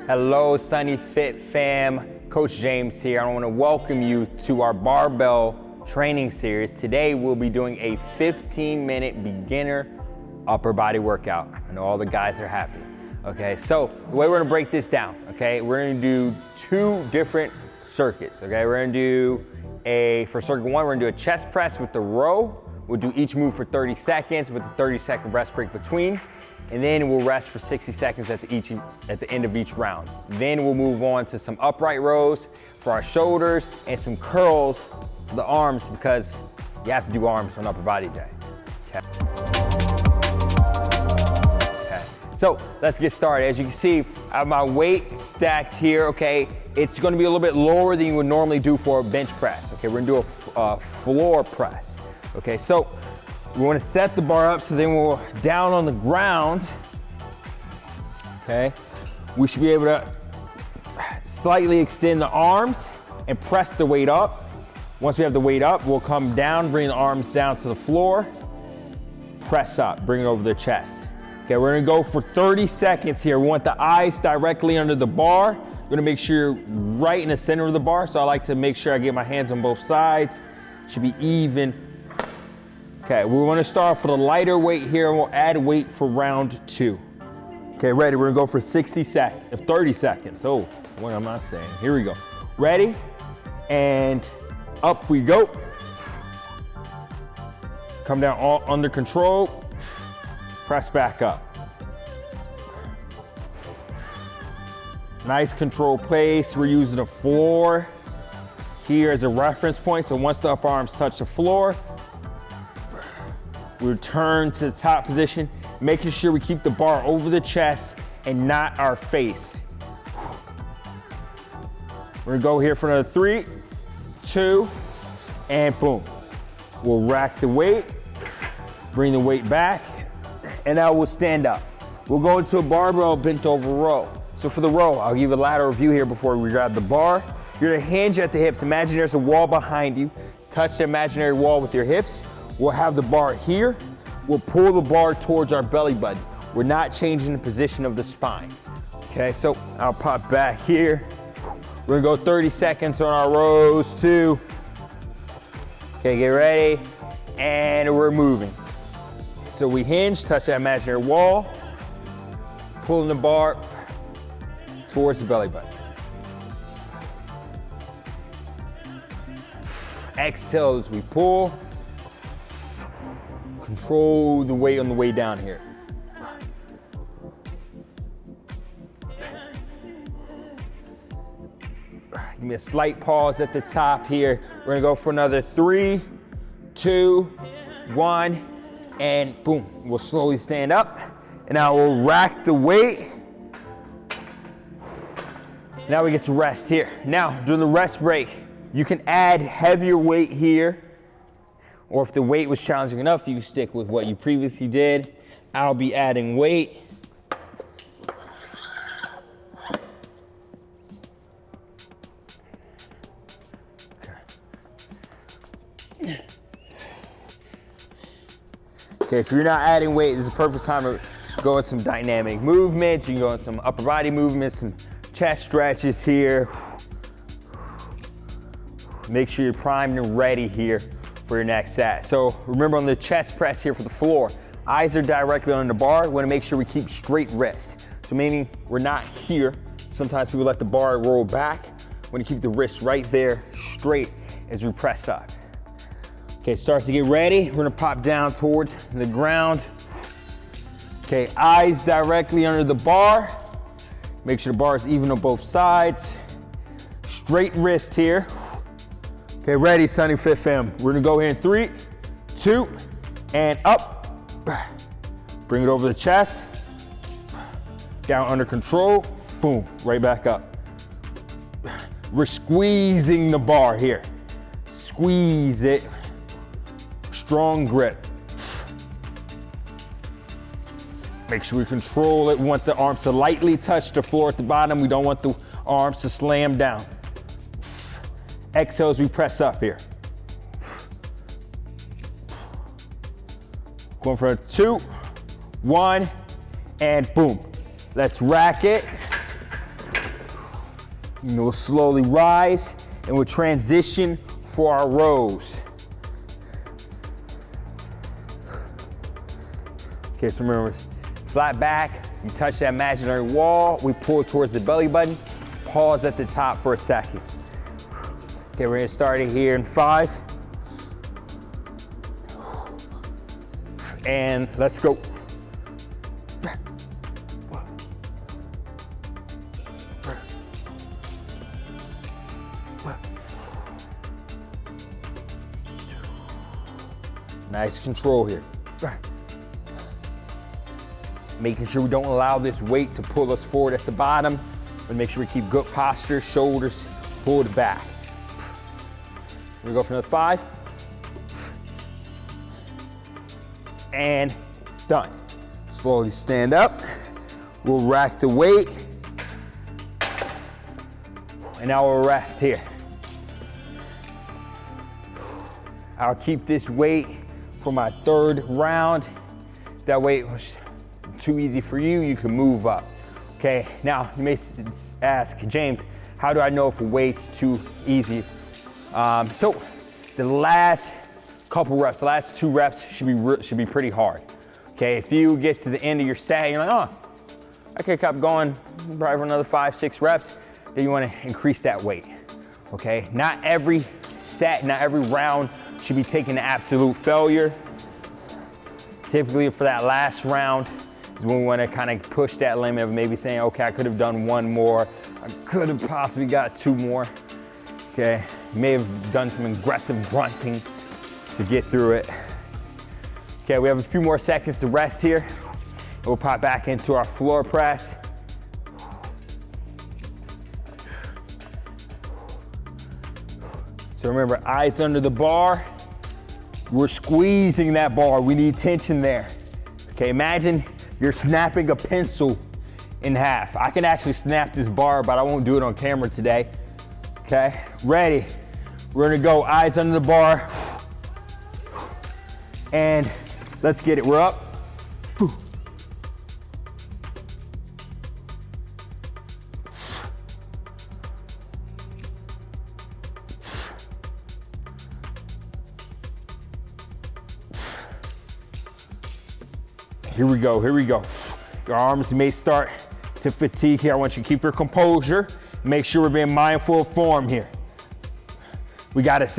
Hello, Sunny Fit fam. Coach James here. I want to welcome you to our barbell training series. Today we'll be doing a 15-minute beginner upper body workout. I know all the guys are happy. Okay, so the way we're gonna break this down, okay, we're gonna do two different circuits, okay? We're gonna do for circuit one, we're gonna do a chest press with the row. We'll do each move for 30 seconds with the 30-second rest break between, and then we'll rest for 60 seconds at the end of each round. Then we'll move on to some upright rows for our shoulders and some curls for the arms, because you have to do arms on upper body day. Okay. So let's get started. As you can see, I have my weight stacked here, okay? It's gonna be a little bit lower than you would normally do for a bench press, okay? We're gonna do a floor press, okay? So we wanna set the bar up so then we're down on the ground, okay? We should be able to slightly extend the arms and press the weight up. Once we have the weight up, we'll come down, bring the arms down to the floor, press up, bring it over the chest. Okay, we're gonna go for 30 seconds here. We want the eyes directly under the bar. We're gonna make sure you're right in the center of the bar, so I like to make sure I get my hands on both sides. Should be even. Okay, we wanna start off with a lighter weight here, and we'll add weight for round two. Okay, ready, we're gonna go for 30 seconds. Oh, what am I saying? Here we go. Ready, and up we go. Come down all under control. Press back up. Nice control place. We're using the floor here as a reference point. So once the upper arms touch the floor, we return to the top position, making sure we keep the bar over the chest and not our face. We're gonna go here for another 3, 2, and boom. We'll rack the weight, bring the weight back, and now we'll stand up. We'll go into a barbell bent over row. So for the row, I'll give you a lateral view here before we grab the bar. You're gonna hinge at the hips. Imagine there's a wall behind you. Touch the imaginary wall with your hips. We'll have the bar here. We'll pull the bar towards our belly button. We're not changing the position of the spine. Okay, so I'll pop back here. We're gonna go 30 seconds on our rows, 2. Okay, get ready, and we're moving. So we hinge, touch that imaginary wall, pulling the bar towards the belly button. Exhale as we pull. Control the weight on the way down here. Give me a slight pause at the top here. We're gonna go for another 3, 2, 1, and boom. We'll slowly stand up, and now we'll rack the weight. Now we get to rest here. Now, during the rest break, you can add heavier weight here, or if the weight was challenging enough, you can stick with what you previously did. I'll be adding weight. Okay, if you're not adding weight, this is a perfect time to go in some dynamic movements. You can go in some upper body movements, some chest stretches here. Make sure you're primed and ready here for your next set. So remember, on the chest press here for the floor, eyes are directly on the bar. We wanna make sure we keep straight wrist. So meaning we're not here. Sometimes people let the bar roll back. We wanna keep the wrist right there, straight as we press up. Okay, starts to get ready. We're gonna pop down towards the ground. Okay, eyes directly under the bar. Make sure the bar is even on both sides. Straight wrist here. Okay, ready, Sunny Fit fam. We're gonna go here in 3, 2, and up. Bring it over the chest. Down under control. Boom, right back up. We're squeezing the bar here. Squeeze it. Strong grip. Make sure we control it. We want the arms to lightly touch the floor at the bottom. We don't want the arms to slam down. Exhale as we press up here. Going for a 2, 1, and boom. Let's rack it. And we'll slowly rise and we'll transition for our rows. Okay, so remember, flat back, you touch that imaginary wall, we pull towards the belly button, pause at the top for a second. Okay, we're gonna start it here in 5. And let's go. Nice control here. Making sure we don't allow this weight to pull us forward at the bottom, but make sure we keep good posture, shoulders pulled back. Here we go for another 5. And done. Slowly stand up. We'll rack the weight. And now we'll rest here. I'll keep this weight for my 3rd round. If that weight was too easy for you, you can move up. Okay, now you may ask, James, how do I know if a weight's too easy? So the last couple reps, the last 2 reps should be pretty hard. Okay, if you get to the end of your set, you're like, oh, I could keep going probably for another 5, 6 reps, then you wanna increase that weight. Okay, not every set, not every round should be taken to absolute failure. Typically for that last round is when we wanna kind of push that limit of maybe saying, okay, I could have done 1 more, I could have possibly got 2 more. Okay, may have done some aggressive grunting to get through it. Okay, we have a few more seconds to rest here. We'll pop back into our floor press. So remember, eyes under the bar. We're squeezing that bar. We need tension there. Okay, imagine you're snapping a pencil in half. I can actually snap this bar, but I won't do it on camera today. Okay, ready? We're gonna go eyes under the bar. And let's get it, we're up. Here we go, here we go. Your arms may start to fatigue here. I want you to keep your composure. Make sure we're being mindful of form here. We got it,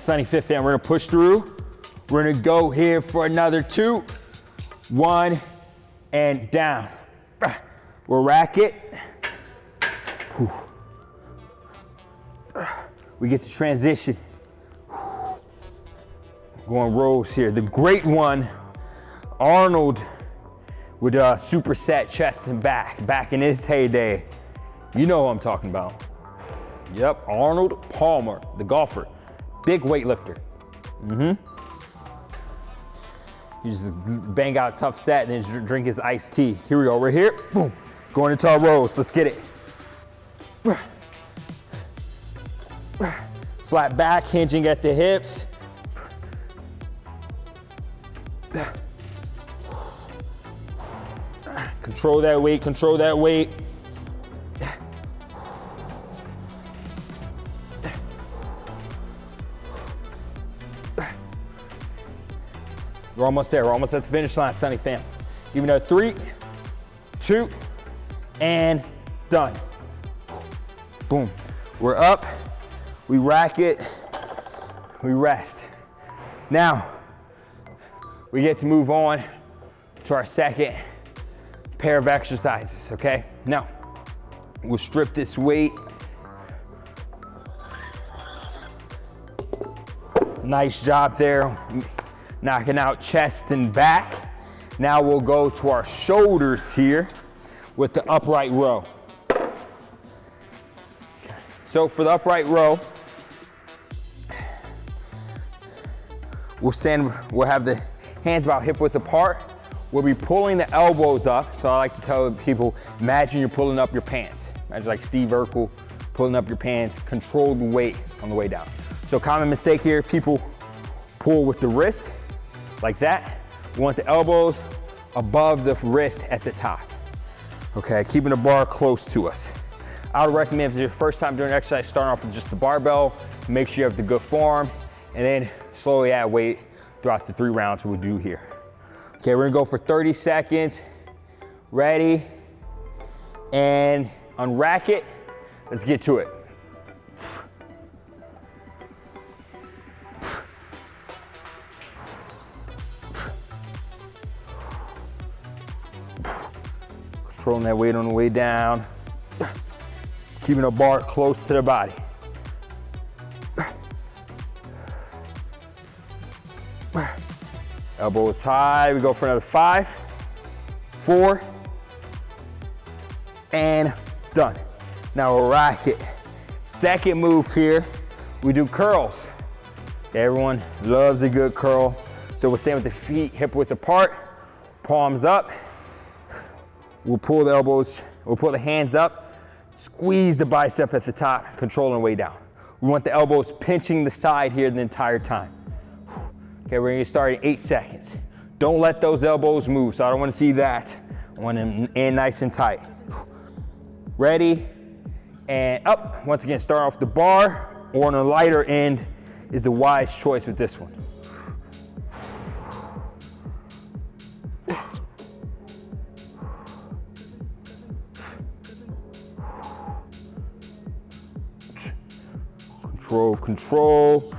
sunny fifth hand. We're gonna push through. We're gonna go here for another 2, 1, and down. We'll rack it. We get to transition. Going rows here. The great one, Arnold, would superset chest and back in his heyday. You know who I'm talking about. Yep, Arnold Palmer, the golfer, big weightlifter. You just bang out a tough set and then drink his iced tea. Here we go, we're here, boom. Going into our rows, let's get it. Flat back, hinging at the hips. Control that weight, control that weight. We're almost there, we're almost at the finish line, Sunny fam. Give me another 3, 2, and done. Boom. We're up, we rack it, we rest. Now, we get to move on to our second pair of exercises, okay? Now, we'll strip this weight. Nice job there, knocking out chest and back. Now we'll go to our shoulders here with the upright row. So for the upright row, we'll have the hands about hip width apart. We'll be pulling the elbows up. So I like to tell people, imagine you're pulling up your pants. Imagine like Steve Urkel pulling up your pants, control the weight on the way down. So common mistake here, people pull with the wrist, like that. We want the elbows above the wrist at the top. Okay, keeping the bar close to us. I would recommend if it's your first time doing exercise, starting off with just the barbell, make sure you have the good form, and then slowly add weight throughout the 3 rounds we'll do here. Okay, we're gonna go for 30 seconds. Ready, and unrack it. Let's get to it. Controlling that weight on the way down. Keeping the bar close to the body. Elbows high, we go for another 5, 4, and done. Now we'll rack it. Second move here, we do curls. Everyone loves a good curl. So we'll stand with the feet hip width apart, palms up. We'll pull the elbows, we'll pull the hands up, squeeze the bicep at the top, controlling the way down. We want the elbows pinching the side here the entire time. Okay, we're gonna start in 8 seconds. Don't let those elbows move, so I don't wanna see that. I want them in nice and tight. Ready, and up. Once again, start off the bar or on a lighter end is the wise choice with this one. Control, control.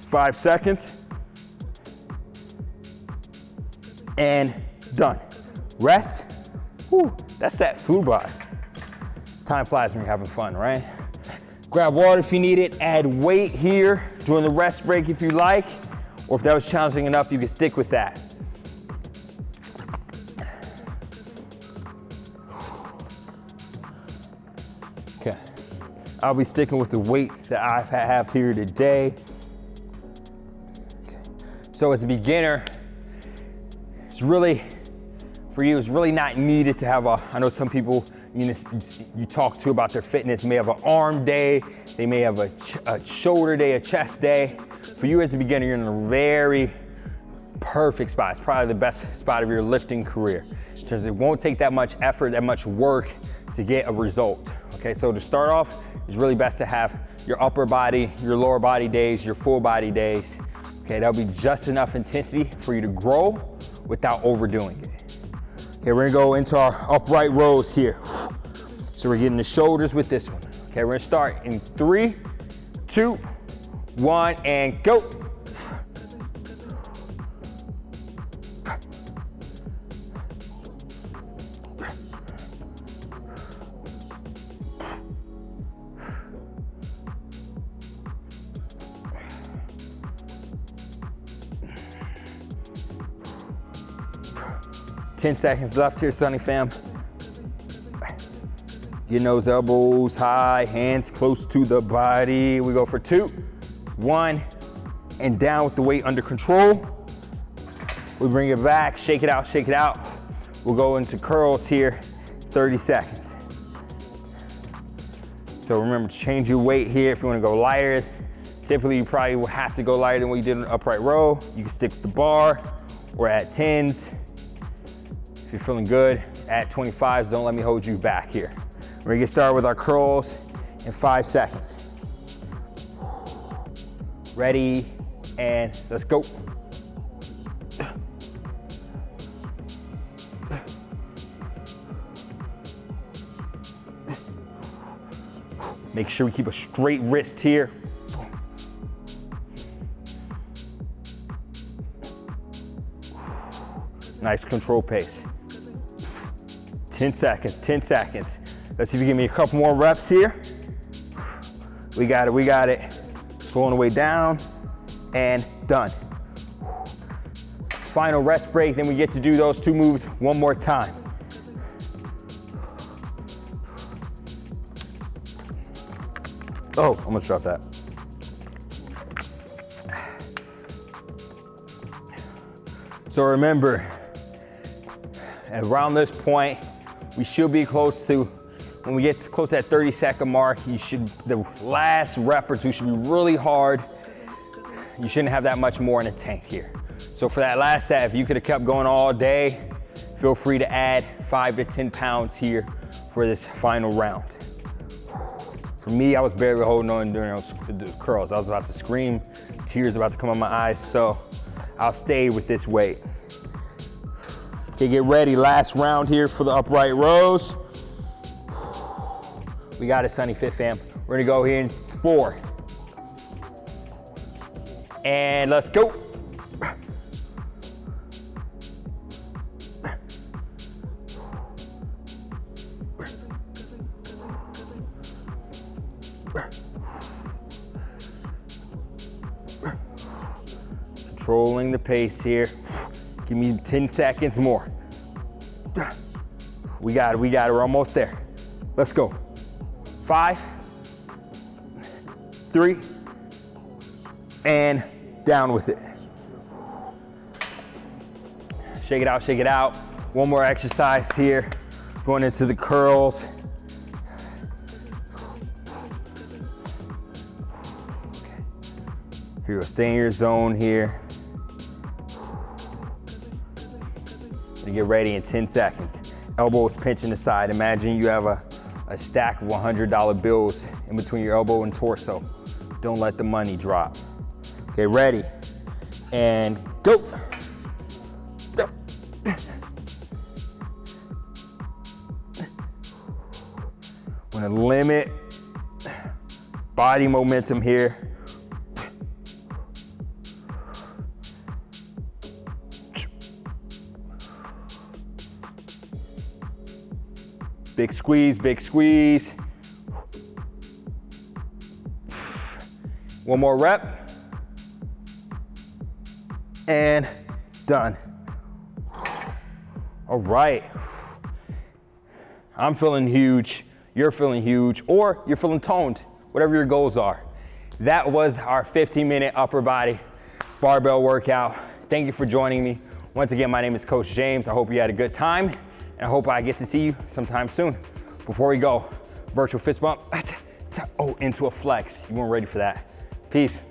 5 seconds. And done. Rest. Whew, that's that flew by. Time flies when you're having fun, right? Grab water if you need it. Add weight here during the rest break if you like. Or if that was challenging enough, you can stick with that. Okay. I'll be sticking with the weight that I have here today. Okay. So as a beginner, it's really, for you, it's really not needed to have I know some people you talk to about their fitness may have an arm day, they may have a shoulder day, a chest day. For you as a beginner, you're in a very perfect spot. It's probably the best spot of your lifting career. Because it won't take that much effort, that much work to get a result. Okay, so to start off, it's really best to have your upper body, your lower body days, your full body days. Okay, that'll be just enough intensity for you to grow without overdoing it. Okay, we're gonna go into our upright rows here. So we're getting the shoulders with this one. Okay, we're gonna start in 3, 2, 1, and go. Ten seconds left here, Sunny fam. Getting those elbows high, hands close to the body. We go for 2, 1, and down with the weight under control. We bring it back, shake it out, shake it out. We'll go into curls here, 30 seconds. So remember to change your weight here if you want to go lighter. Typically, you probably will have to go lighter than what you did in an upright row. You can stick with the bar or add 10s. If you're feeling good, add 25s. Don't let me hold you back here. We're gonna get started with our curls in 5 seconds. Ready, and let's go. Make sure we keep a straight wrist here. Nice control pace. 10 seconds, 10 seconds. Let's see if you give me a couple more reps here. We got it, we got it. Slowing the way down, and done. Final rest break, then we get to do those 2 moves one more time. Oh, almost dropped that. So remember, around this point, we should be close to, when we get close to that 30-second mark, the last rep or 2 should be really hard. You shouldn't have that much more in the tank here. So for that last set, if you could have kept going all day, Feel free to add 5 to 10 pounds here for this final round. For me, I was barely holding on during the curls. I was about to scream, tears about to come out my eyes, so I'll stay with this weight. Okay, get ready. Last round here for the upright rows. We got it, Sunny Fit fam. We're gonna go here in 4. And let's go. Controlling the pace here. Give me 10 seconds more. We got it, we're almost there. Let's go. 5, 3, and down with it. Shake it out, shake it out. One more exercise here. Going into the curls. Here we go, stay in your zone here. Get ready in 10 seconds. Elbows pinching the side. Imagine you have a stack of $100 bills in between your elbow and torso. Don't let the money drop. Okay, ready, and go. Go. I'm gonna limit body momentum here. Big squeeze, big squeeze. One more rep. And done. All right. I'm feeling huge, you're feeling huge, or you're feeling toned, whatever your goals are. That was our 15-minute upper body barbell workout. Thank you for joining me. Once again, my name is Coach James. I hope you had a good time. And I hope I get to see you sometime soon. Before we go, virtual fist bump, into a flex. You weren't ready for that. Peace.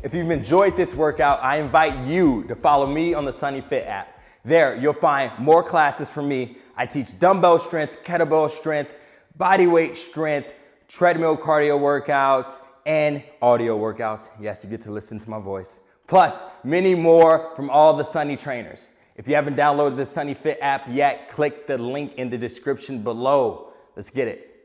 If you've enjoyed this workout, I invite you to follow me on the Sunny Fit app. There, you'll find more classes from me. I teach dumbbell strength, kettlebell strength, body weight strength, treadmill cardio workouts, and audio workouts. Yes, you get to listen to my voice. Plus, many more from all the Sunny trainers. If you haven't downloaded the Sunny Fit app yet, click the link in the description below. Let's get it.